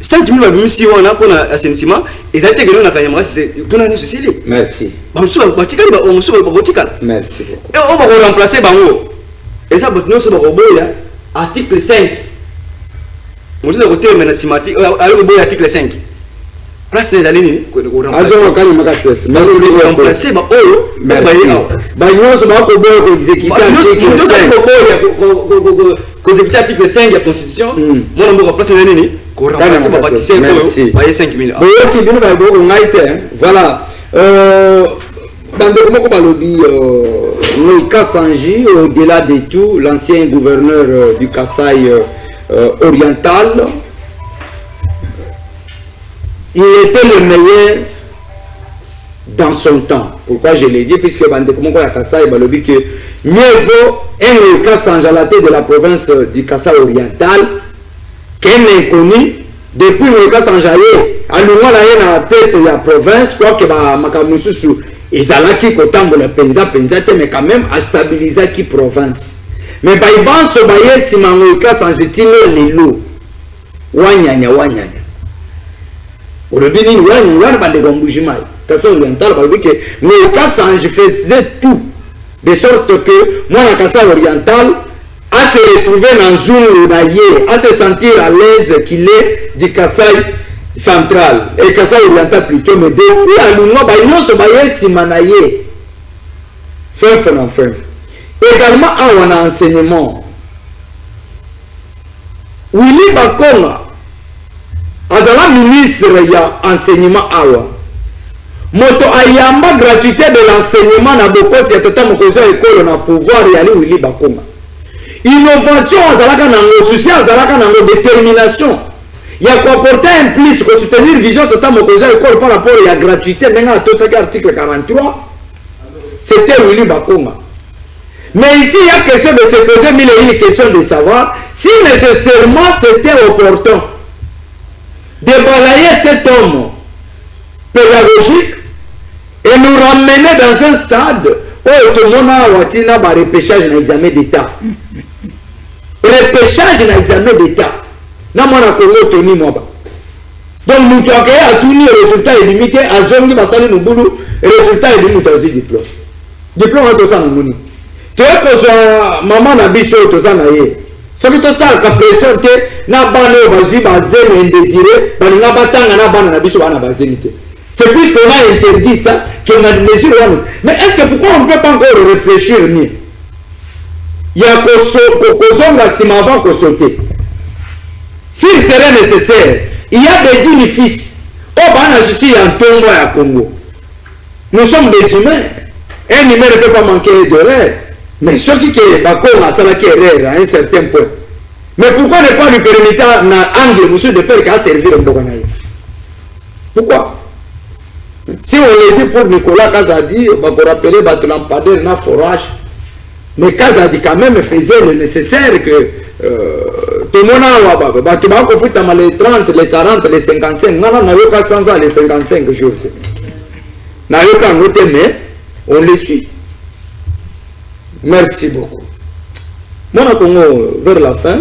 5 000 si on a pour l'assainissement, et ça a été que nous avons c'est merci. Merci. Et on va remplacer Bango. Et ça, nous sommes au article 5. On dit que le cinématique, article 5. Place des années, remplacer l'article 5 de la Constitution. Moi, on remplacer les années, remplacer ma bâtisseur, 5 000. Voilà. Moïka Sanji, au-delà de tout, l'ancien gouverneur du Kasaï oriental. Il était le meilleur dans son temps. Pourquoi je l'ai dit? Puisque Bandeko la Kasaï a dit que mieux vaut un Moïka Sanji à la tête de la province du Kasaï oriental qu'un inconnu depuis Moïka Sanji à la tête de la province. Je crois que Makamususu ils allaient qui content de la penza mais quand même à stabiliser qui province. mais baibanso bayesi mangoika sanjetino lelo wanyanya olobi nini wanyanya bande gombujimai kasa oriental balobi ke ngoika sanje faisait tout de sorte que moi na kasa oriental à se retrouver dans Zulu à se sentir à l'aise qu'il est du Kasaï central et Kasaï oriental plutôt, mais depuis à l'Union, il se baille simanaye. Fin. Également, on a enseignement. Willy Bakonga, à la ministre, il y a enseignement awa. Moto ayamba gratuité de l'enseignement na bokoti ya tata mokozo école na pouvoir y aller Willy Bakonga. Innovation azalaka nango, souci azalaka nango, détermination. Il y a quoi porter un plus pour soutenir vision tata mokozo école par rapport à la gratuité. Maintenant, tout ça article 43, c'était Willy Bakonga. Mais ici, il y a question de se poser mille et une questions de savoir si nécessairement c'était opportun de balayer cet homme pédagogique et nous ramener dans un stade où tout le monde a un repêchage dans l'examen d'État. Repêchage dans l'examen d'État. Nous avons Congo Tony Moba. Donc nous avons à tout le résultat est limité à zone qui va salir nos boulots et le résultat est limité aux diplômes. Diplôme à tout ça nous moni. Tu vois que soit maman n'a bicho tout ça naïe. Ce qui tout ça la pression te n'a pas le vas-y bazé indésiré, bah n'a pas tant n'a pas n'a bicho n'a bazé limité. C'est plus qu'on a interdit ça qu'on a mesure. Mais est-ce que pourquoi on ne peut pas encore réfléchir ni? Il y a qu'au la ciment avant qu'on saute. S'il serait nécessaire, il y a des édifices. Oh, ben, je suis en tombe à Congo. Nous sommes des humains. Un humain ne peut pas manquer d'erreur. Mais ce qui est d'accord, ça va qui erreur à un certain point. Mais pourquoi ne pas lui permettre un angle, monsieur, de peur qu'à servir un Boganaï? Pourquoi? Si on l'a dit pour Nicolas Kazadi, on va rappeler que lampadaire n'a forage. Mais Kazadi quand même faisait le nécessaire que tout le monde a tu vas confondre les 30, les 40, les 55. Non, on n'a eu qu'à 100 ans, les 55 jours. On n'a eu qu'à noter, mais on les suit. Merci beaucoup. Mon Congo, vers la fin,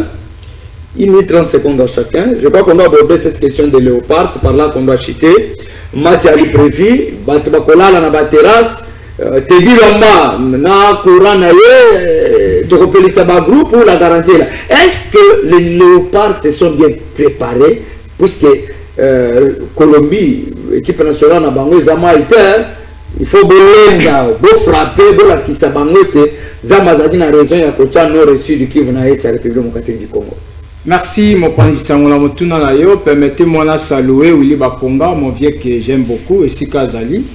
1 minute 30 secondes à chacun. Je crois qu'on doit aborder cette question de léopard. C'est par là qu'on doit chuter. Match à prévu, Batubakola na ba terrasse, te dit là-bas, na courant na ye, tu rappelles ça ba groupe pour la garantie là. Est-ce que les léopards se sont bien préparés, puisque Colombie, équipe nationale na bango zama été, il faut bolenga, bo frapper, bo la kisa bangote, zama zadi na raison ya kocha no reçu du Kivu na sa République démocratique du Congo. Merci, mon Panzisangola Motuna Nayo. Permettez-moi de saluer Willy Bakonga, mon vieux que j'aime beaucoup, et Sika Zali.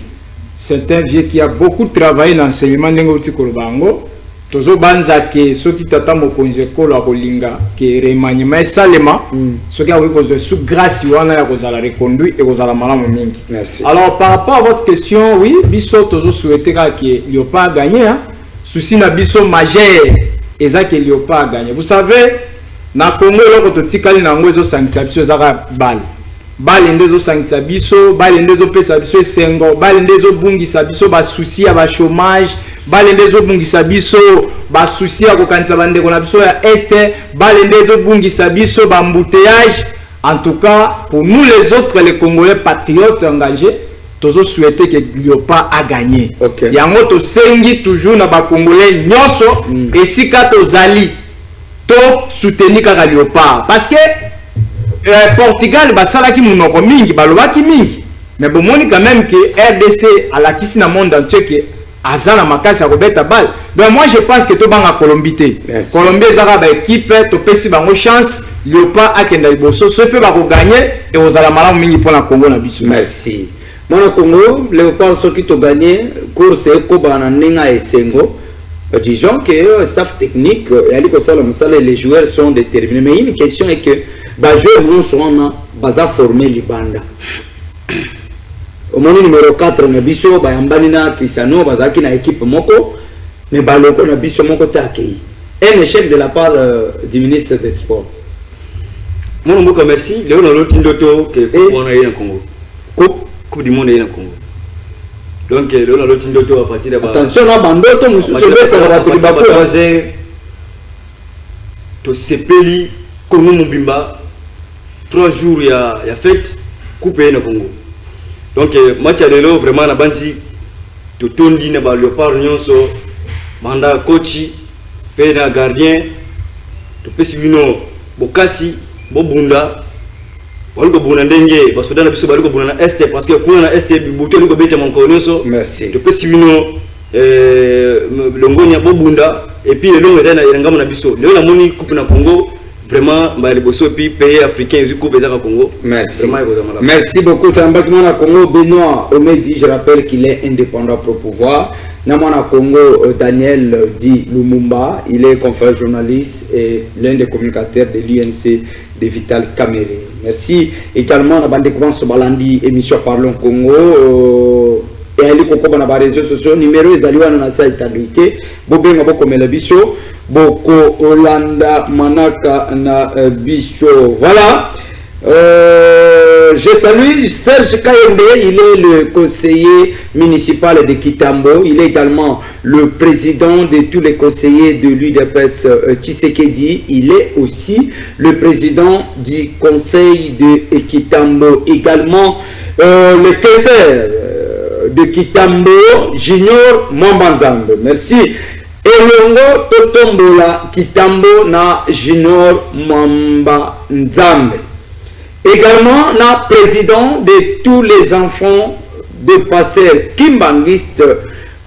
C'est un vieux qui a beaucoup travaillé dans l'enseignement de l'Engoti-Kolobango. Tozo Banzake, ceux qui t'attendent au Konzeko, la Bolinga, qui est remaniement et salema, ceux qui ont eu sous grâce, ils ont reconduit et ils ont malam. Merci. Alors, par rapport à votre question, oui, Bisso, Tozo souhaité qu'il n'y ait pas gagné. Souci na Bisso majeur, et ça qu'il n'y ait pas gagné. Vous savez, na Congo loko totikali nango ezo sangisa biso zaka bal ndezo sangisa biso bal ndezo pesa biso esengo bal ndezo bungisa biso ba souci ya ba chômage bal ndezo bungisa biso ba souci ya kokanisa bandeko na biso ya este bal ndezo bungisa biso ba embouteillage. En tout cas, pour nous les autres, les Congolais patriotes engagés, tozo souhaiter que Lyopa a gagné. Okay. Yango to sengi toujours na ba Congolais nyoso et sika tozali soutenir kaka Léopard parce que Portugal basalaki munoko mingi balobaki mingi mais bon moni quand même que RDC à la kisi na monde entier que azana makasi akobeta balle. Donc moi je pense que to banga Colombie te Colombie ezaka ba équipe to pesi bango chance Léopard akenda liboso so pe ba ko gagner et ozala malamu mingi pour la Congo na biso. Merci. Mona Congo Léopard so ki to gagner course ko bana ninga esengo. Disons que le staff technique, les joueurs sont déterminés. Mais une question est que les joueurs non sont formés les bandes. Au moment numéro 4, on a vu que Cristiano Bazaki na équipe moko, mais baloko na biso moko ta accueilli. Un échec de la part du ministre des Sports. Mon mot merci. Léon a l'autre indoto que on a eu en Congo. Coupe du monde est en Congo. Donc, on a l'autre à partir de attention, on a bandoto, nous sommes sur le to sepeli Congo Mobimba 3 jours ya fête coupe na Congo. Donc match à l'élo vraiment na banti to tondi na ba Léopard nyonso manda coach pe na gardien to pesi bino bokasi bobunda waliko bunda ndenge basoda na biso baliko bunda na este parce que kuna na este bibuto liko bete monko nyonso. Merci. To pesi bino longonya bobunda et puis le longo na ngamo na biso leo na moni coupe na Congo. Vraiment, les pays africains, ils coupe les Congo. Merci. Merci beaucoup. Tambakimana Congo, Benoît Omedi, je rappelle qu'il est indépendant pour pouvoir. Namana Congo, Daniel Di Lumumba, il est confrère journaliste et l'un des communicateurs de l'UNC de Vital Kamere. Merci. Également, la bande de commence Balandi, émission Parlons Congo. Et elle est sur les réseaux sociaux. Numéro est alloué à la salle italique. Bobé Maboko Melabiso. Boko Olanda Manaka na Bicho. Voilà. Je salue Serge Kayembe, il est le conseiller municipal de Kitambo. Il est également le président de tous les conseillers de l'UDPS Tshisekedi. Il est aussi le président du conseil de Kitambo. Également le caissier de Kitambo, Junior Mombanzambe. Merci. Elongo Totombola Kitambo na Junior Mamba Nzambe. Également, na président de tous les enfants de passer Kimbanguiste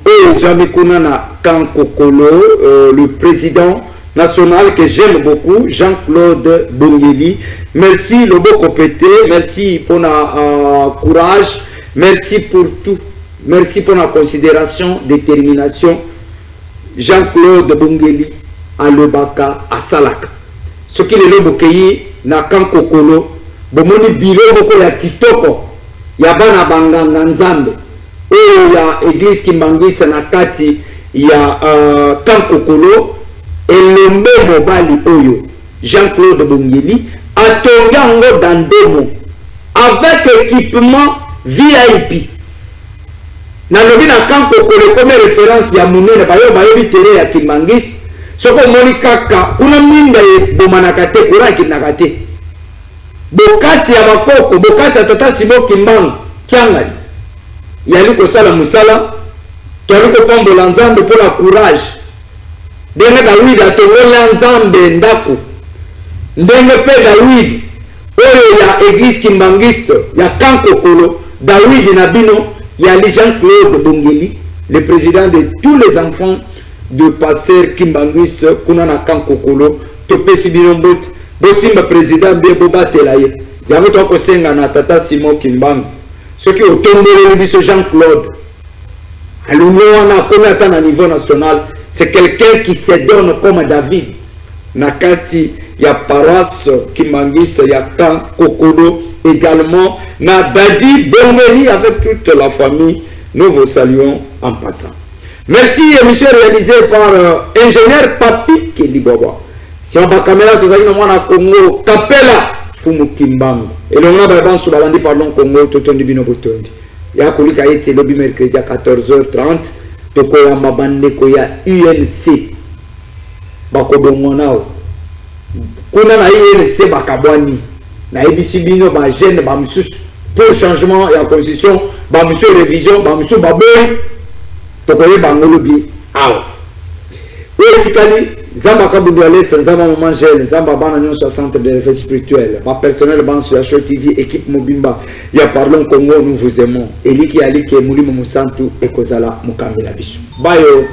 et Jamikuna na Kankokolo, le président national que j'aime beaucoup, Jean-Claude Bongeli. Merci Lobo Kopete, merci pour notre courage, merci pour tout, merci pour la considération, détermination. Jean-Claude Bongeli à Lobaka à Salaka. Ce qui est le Bokeyi na Kankokolo, bomoni biro boko ya kitoko, ya bana banganga nzambe, et ya église Kimbangwisa na kati ya Kankokolo, elombe mobali oyo, Jean-Claude Bongeli, atonga ngo dandemo, avec équipement VIP. Na lobi na Kankokolo comme référence ya munene bayo bitere ya Kimbangwisa soko moni kaka kuna minda ye bomanaka te kura kinakate bokasi ya bakoko bokasi ya tata Sibo Kimbangu kiangali yali kosala musala yali kopambola nzambe pour la courage ndenge Dawidi atongola nzambe ndako ndenge pe Dawidi oyo ya église Kimbangwisa ya Kankokolo Dawidi na bino yali Jean-Claude Bongeli, le président de tous les enfants de passer Kimbangwisa kuna na Kankokolo topesi bino mbot bosimba président bien bobatelaye yango to kosenga na tata Simon Kimbangu soki otombele biso Jean-Claude alungo wana comme ata na niveau national c'est quelqu'un qui se donne comme David na kati ya paroisse Kimbangwisa ya Kankokolo également na Badi Bongeli avec toute la famille. Nous vous saluons en passant. Merci, émission réalisée par ingénieur Papi Keliboba. Si on va caméra, tout ça, na Congo, Kapela Fumu Kimbangu. Et l'on a balance sur Balandi Parlons Congo, tout on dit bino botondi. Ya kolika été lobby mercredi à 14h30. Toko ya mabande ko ya UNC. Bako bongonao. Kuna na UNC bakabwani. Na ebisi bino ba jeune ba mususu pour changement et la constitution ba monsieur révision ba monsieur baboy tokoye bangolobi awa etikali zamba kabundu ale zamba maman jeune zamba bana nyonso centre de réveil spirituel ba personnel ban sur Show TV équipe Mobimba ya Parlons Congo nous vous aimons eliki alike mulimo musantu ekozala mukambela biso bayo